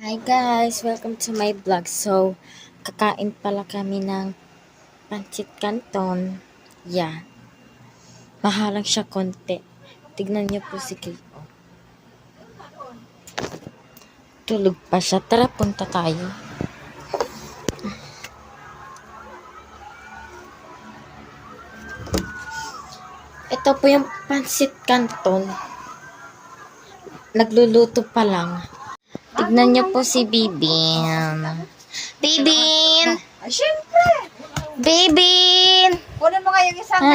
Hi guys! Welcome to my vlog. So, kakain pala kami ng pancit canton. Yeah. Mahalang siya konti. Tignan niyo po si Kiko. Tulog pa siya. Tara, punta tayo. Ito po yung pancit canton. Nagluluto pa lang. Tignan niyo po si Bibin. Bibin! Ay, syempre! Bibin! Kunin mo nga yung isang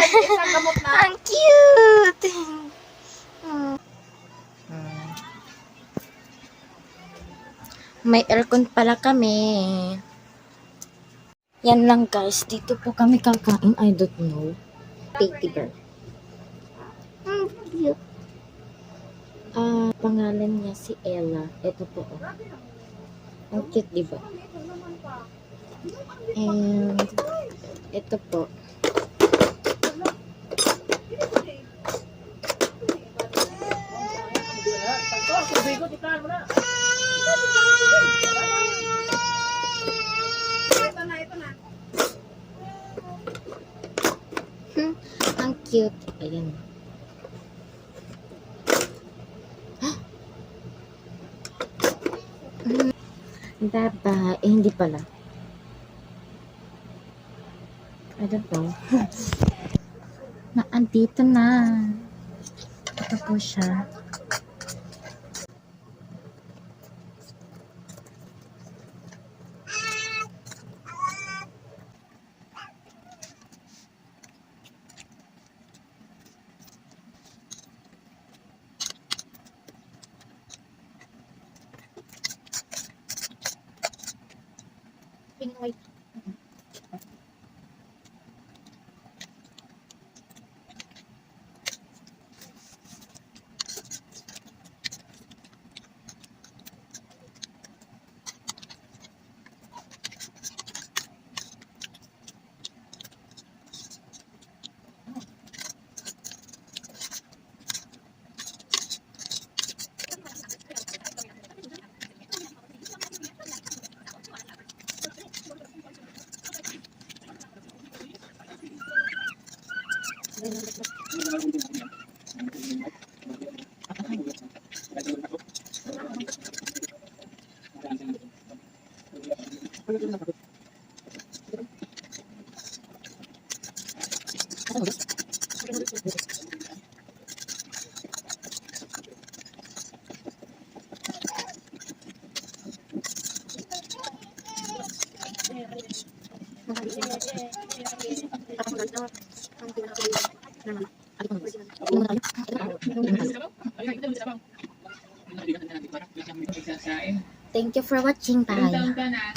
gamot na. Ang cute! May aircon pala kami. Yan lang guys. Dito po kami kakain. I don't know. Baby girl. Cute. Pangalan niya si Ella. Ito po. Ang cute, diba? And ito po. Ang cute. Ayan. Baba. Hindi pala. I don't know. Andito na. Ito po siya. Wait. Thank you for watching. Bye.